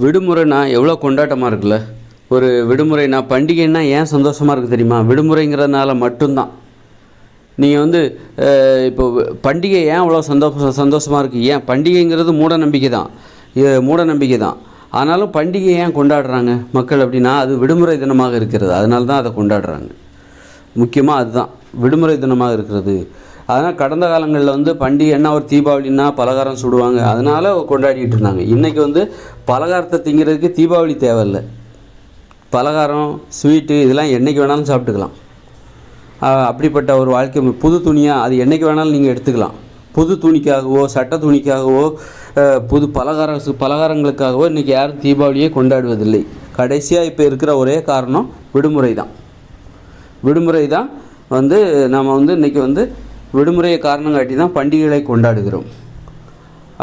விடுமுறைனா எவ்வளோ கொண்டாட்டமாக இருக்குல்ல. ஒரு விடுமுறைனா பண்டிகைன்னா ஏன் சந்தோஷமாக இருக்குது தெரியுமா? விடுமுறைங்கிறதுனால மட்டும்தான். நீங்கள் இப்போ பண்டிகை ஏன் அவ்வளோ சந்தோஷமாக இருக்குது? ஏன் பண்டிகைங்கிறது மூட நம்பிக்கை தான், மூட நம்பிக்கை தான். ஆனாலும் பண்டிகை ஏன் கொண்டாடுறாங்க மக்கள் அப்படின்னா, அது விடுமுறை தினமாக இருக்கிறது, அதனால தான் அதை கொண்டாடுறாங்க. முக்கியமாக அதுதான் விடுமுறை தினமாக இருக்கிறது. அதனால் கடந்த காலங்களில் பண்டிகைன்னா ஒரு தீபாவளின்னா பலகாரம் சுடுவாங்க, அதனால் கொண்டாடிக்கிட்டு இருந்தாங்க. இன்றைக்கி பலகாரத்தை திங்கிறதுக்கு தீபாவளி தேவையில்லை. பலகாரம் ஸ்வீட்டு இதெல்லாம் என்றைக்கு வேணாலும் சாப்பிட்டுக்கலாம். அப்படிப்பட்ட ஒரு வாழ்க்கை. புது துணியாக அது என்றைக்கு வேணாலும் நீங்கள் எடுத்துக்கலாம். புது துணிக்காகவோ சட்ட துணிக்காகவோ புது பலகாரங்களுக்காகவோ இன்றைக்கி யாரும் தீபாவளியே கொண்டாடுவதில்லை. கடைசியாக இப்போ இருக்கிற ஒரே காரணம் விடுமுறை தான். விடுமுறை தான் நம்ம இன்றைக்கி விடுமுறையை காரணம் காட்டி தான் பண்டிகைகளை கொண்டாடுகிறோம்.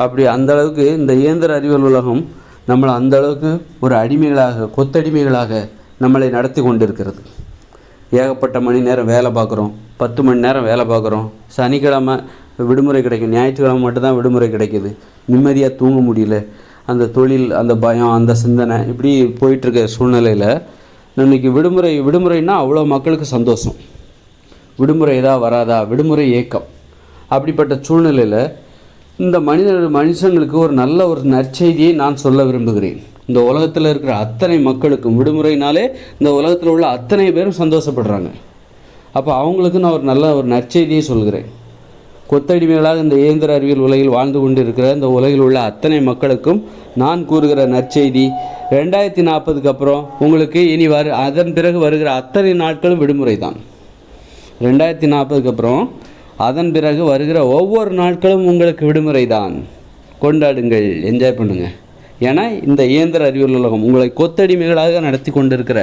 அப்படி அந்தளவுக்கு இந்த இயந்திர அறிவியல் உலகம் நம்மளை அந்தளவுக்கு ஒரு அடிமைகளாக, கொத்தடிமைகளாக நம்மளை நடத்தி கொண்டிருக்கிறது. ஏகப்பட்ட மணி நேரம் வேலை பார்க்குறோம், 10 மணி நேரம் வேலை பார்க்குறோம். சனிக்கிழமை விடுமுறை கிடைக்கும், ஞாயிற்றுக்கிழமை மட்டும்தான் விடுமுறை கிடைக்கிது. நிம்மதியாக தூங்க முடியல. அந்த தொழில், அந்த பயம், அந்த சிந்தனை இப்படி போயிட்டுருக்க சூழ்நிலையில் இன்றைக்கி விடுமுறைன்னா அவ்வளோ மக்களுக்கு சந்தோஷம். விடுமுறை ஏதாவது வராதா, விடுமுறை ஏக்கம். அப்படிப்பட்ட சூழ்நிலையில் இந்த மனுஷங்களுக்கு ஒரு நல்ல ஒரு நற்செய்தியை நான் சொல்ல விரும்புகிறேன். இந்த உலகத்தில் இருக்கிற அத்தனை மக்களுக்கும் விடுமுறைனாலே இந்த உலகத்தில் உள்ள அத்தனை பேரும் சந்தோஷப்படுறாங்க. அப்போ அவங்களுக்கு நான் ஒரு நல்ல ஒரு நற்செய்தியை சொல்கிறேன். கொத்தடிமைகளாக இந்த இயந்திர அறிவியல் உலகில் வாழ்ந்து கொண்டு இருக்கிற இந்த உலகில் உள்ள அத்தனை மக்களுக்கும் நான் கூறுகிற நற்செய்தி, 2040க்கு அப்புறம் உங்களுக்கு இனி அதன் பிறகு வருகிற அத்தனை நாட்களும் விடுமுறை தான். 2040க்கு அப்புறம் அதன் பிறகு வருகிற ஒவ்வொரு நாட்களும் உங்களுக்கு விடுமுறை தான். கொண்டாடுங்கள், என்ஜாய் பண்ணுங்கள். ஏன்னா இந்த இயந்திர அறிவியல் உலகம் உங்களை கொத்தடிமைகளாக நடத்தி கொண்டிருக்கிற,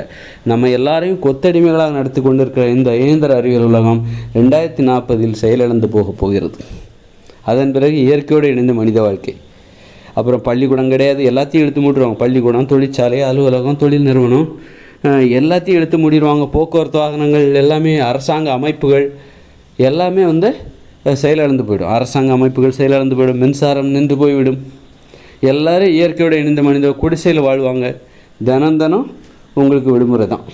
நம்ம எல்லாரையும் கொத்தடிமைகளாக நடத்தி கொண்டிருக்கிற இந்த இயந்திர அறிவியல் உலகம் 2040 செயலிழந்து போகிறது. அதன் பிறகு இயற்கையோடு இணைந்த மனித வாழ்க்கை. அப்புறம் பள்ளிக்கூடம் கிடையாது, எல்லாத்தையும் எடுத்து மூடிடுவாங்க. பள்ளிக்கூடம், தொழிற்சாலை, அலுவலகம், தொழில் நிறுவனம் எல்லாத்தையும் எடுத்து மூடிடுவாங்க. போக்குவரத்து வாகனங்கள் எல்லாமே, அரசாங்க அமைப்புகள் எல்லாமே செயலிழந்து போயிடும். அரசாங்க அமைப்புகள் செயலிழந்து போயிடும். மின்சாரம் நின்று போய்விடும். எல்லோரும் இயற்கையோடு இணைந்த மனித குடிசையில் வாழ்வாங்க. தினம் உங்களுக்கு விடுமுறை தான்.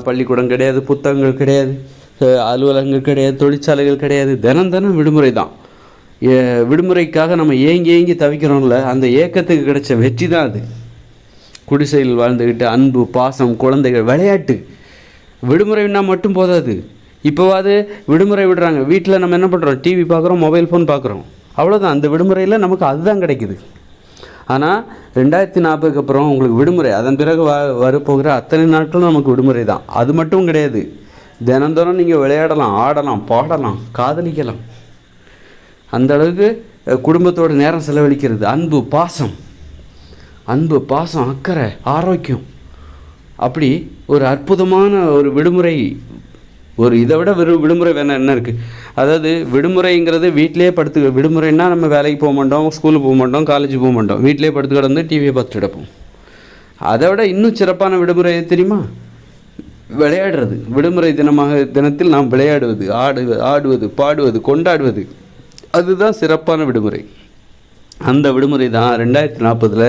பள்ளிக்கூடம் கிடையாது, புத்தகங்கள் கிடையாது, அலுவலகங்கள் கிடையாது, தொழிற்சாலைகள் கிடையாது. தினம் விடுமுறை தான். விடுமுறைக்காக நம்ம ஏங்கி தவிக்கிறோம்ல, அந்த ஏக்கத்துக்கு கிடைச்ச வெற்றி தான் அது. குடிசையில் வாழ்ந்துக்கிட்டு அன்பு, பாசம், குழந்தைகள், விளையாட்டு. விடுமுறைன்னா மட்டும் போதாது. இப்போவாது விடுமுறை விடுறாங்க, வீட்டில் நம்ம என்ன பண்ணுறோம்? டிவி பார்க்குறோம், மொபைல் ஃபோன் பார்க்குறோம், அவ்வளோதான். அந்த விடுமுறையில் நமக்கு அதுதான் கிடைக்குது. ஆனால் 2040க்கு அப்புறம் உங்களுக்கு விடுமுறை, அதன் பிறகு வரப்போகிற அத்தனை நாட்களும் நமக்கு விடுமுறை தான். அது மட்டும் கிடையாது, தினம் நீங்கள் விளையாடலாம், ஆடலாம், பாடலாம், காதலிக்கலாம். அந்த அளவுக்கு குடும்பத்தோடு நேரம் செலவழிக்கிறது. அன்பு, பாசம், அக்கறை, ஆரோக்கியம், அப்படி ஒரு அற்புதமான ஒரு விடுமுறை. ஒரு இதை விட விடுமுறை வேணால் என்ன இருக்குது? அதாவது விடுமுறைங்கிறது வீட்டிலே விடுமுறைன்னா நம்ம வேலைக்கு போக மாட்டோம், ஸ்கூலுக்கு போக மாட்டோம், காலேஜுக்கு போக மாட்டோம், வீட்டிலே படுத்து கிடந்து டிவியை பார்த்துட்டு கிடப்போம். அதை விட இன்னும் சிறப்பான விடுமுறை தெரியுமா? விளையாடுறது. விடுமுறை தினத்தில் நாம் விளையாடுவது, ஆடுவது, பாடுவது, கொண்டாடுவது, அதுதான் சிறப்பான விடுமுறை. அந்த விடுமுறை தான் 2040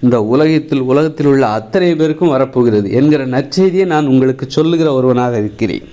இந்த உலகத்தில் உள்ள அத்தனை பேருக்கும் வரப்போகிறது என்கிற நற்செய்தியை நான் உங்களுக்கு சொல்லுகிற ஒருவனாக இருக்கிறேன்.